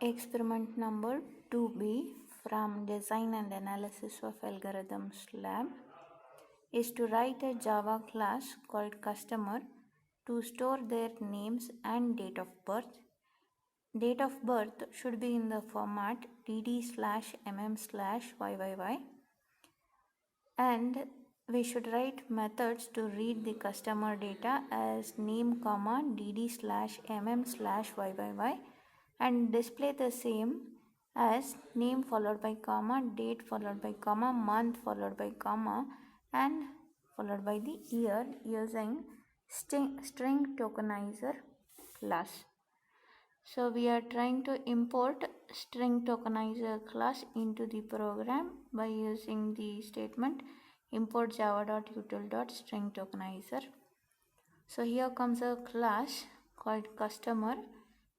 Experiment number 2B from Design and Analysis of Algorithms lab is to write a Java class called customer to store their names and date of birth. Date of birth should be in the format dd/mm/yyyy, and we should write methods to read the customer data as name comma dd/mm/yyyy and display the same as name followed by comma, date followed by comma, month followed by comma, and followed by the year using string tokenizer class. So we are trying to import string tokenizer class into the program by using the statement import java.util.string tokenizer. So here comes a class called customer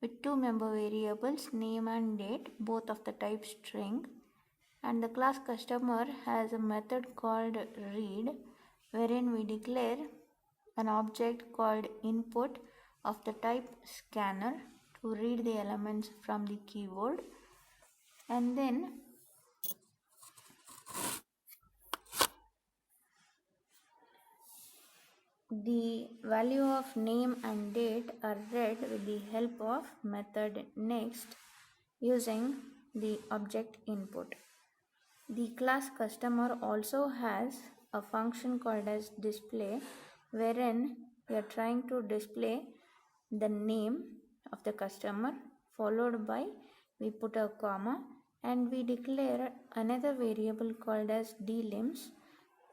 with two member variables name and date, both of the type string, and the class customer has a method called read wherein we declare an object called input of the type scanner to read the elements from the keyboard, and then the value of name and date are read with the help of method next using the object input. The class customer also has a function called as display wherein we are trying to display the name of the customer followed by we put a comma and we declare another variable called as delims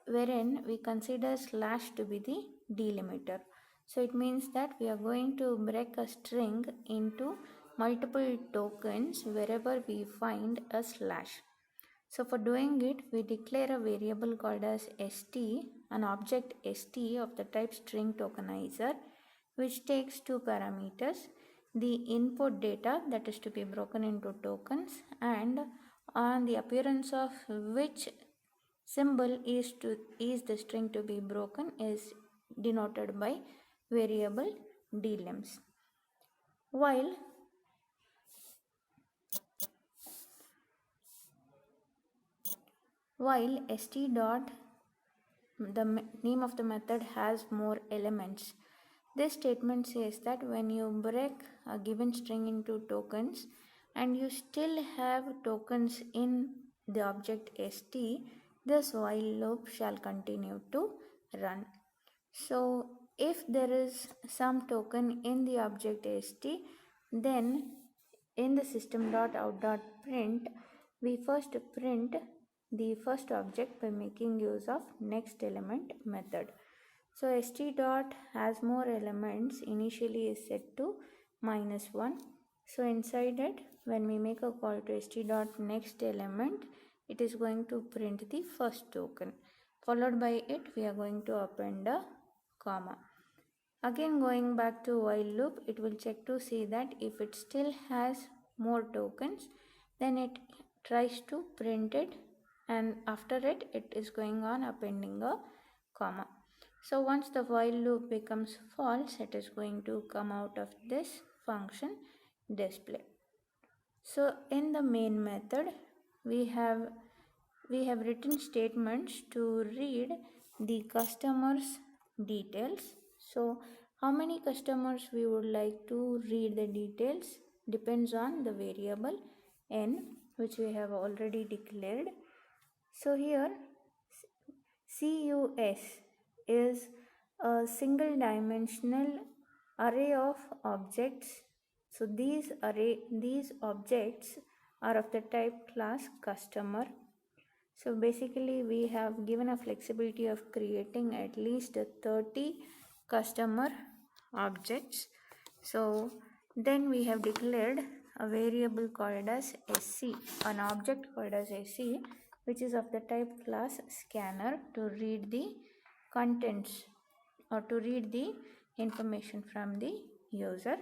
wherein we consider slash to be the delimiter. So it means that we are going to break a string into multiple tokens wherever we find a slash. So for doing it, we declare a variable called as st, an object st of the type string tokenizer, which takes two parameters, the input data that is to be broken into tokens and on the appearance of which symbol is the string to be broken is denoted by variable delims. While st dot the name of the method has more elements. This statement says that when you break a given string into tokens and you still have tokens in the object st, this while loop shall continue to run. So if there is some token in the object st, then in the system.out.print we first print the first object by making use of next element method. So st dot has more elements initially is set to -1. So inside it, when we make a call to st dot next element, it is going to print the first token. Followed by it, we are going to append a comma. Again, going back to while loop, it will check to see that if it still has more tokens, then it tries to print it, and after it, it is going on appending a comma. So once the while loop becomes false, it is going to come out of this function display. So in the main method, we have written statements to read the customer's details. So how many customers we would like to read the details depends on the variable n, which we have already declared. So here CUS is a single dimensional array of objects. So these objects are of the type class customer. So basically we have given a flexibility of creating at least 30 customer objects. So then we have declared a variable called as sc, an object called as sc, which is of the type class scanner to read the contents or to read the information from the user,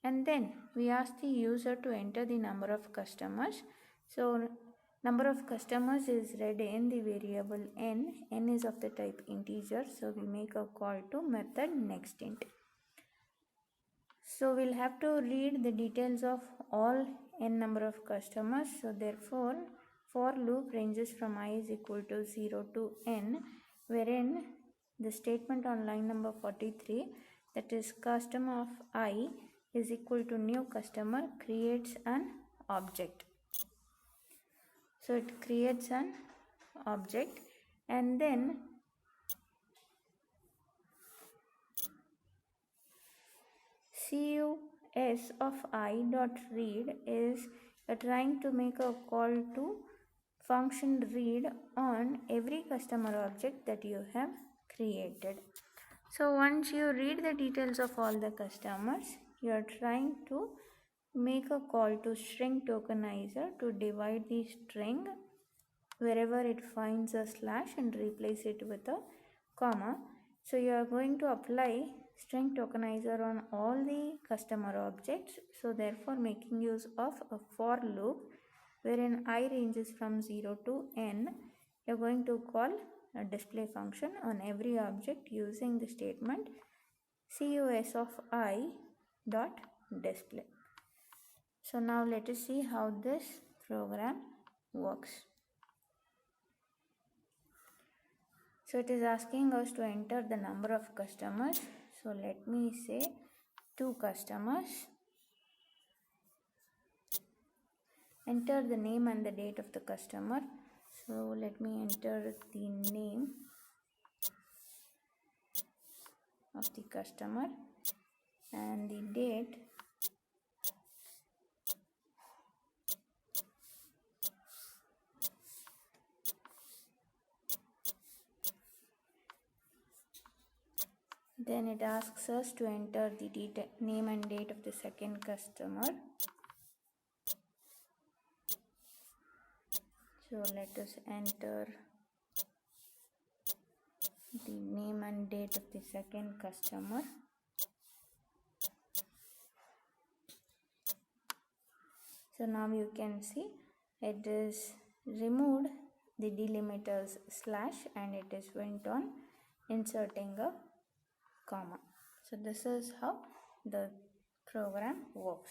and then we ask the user to enter the number of customers. So number of customers is read in the variable n is of the type integer, so we make a call to method nextInt. So we'll have to read the details of all n number of customers. So therefore, for loop ranges from I is equal to 0 to n, wherein the statement on line number 43, that is customer of I is equal to new customer, creates an object. So it creates an object, and then cus of I dot read is trying to make a call to function read on every customer object that you have created. So once you read the details of all the customers, you are trying to make a call to string tokenizer to divide the string wherever it finds a slash and replace it with a comma. So you are going to apply string tokenizer on all the customer objects. So therefore, making use of a for loop wherein I ranges from 0 to n, you are going to call a display function on every object using the statement cus of I dot display. So now let us see how this program works. So it is asking us to enter the number of customers. So let me say 2 customers. Enter the name and the date of the customer. So let me enter the name of the customer and the date. Then it asks us to enter the name and date of the second customer. So let us enter the name and date of the second customer. So now you can see it is removed the delimiters slash and it is went on inserting a comma. So this is how the program works.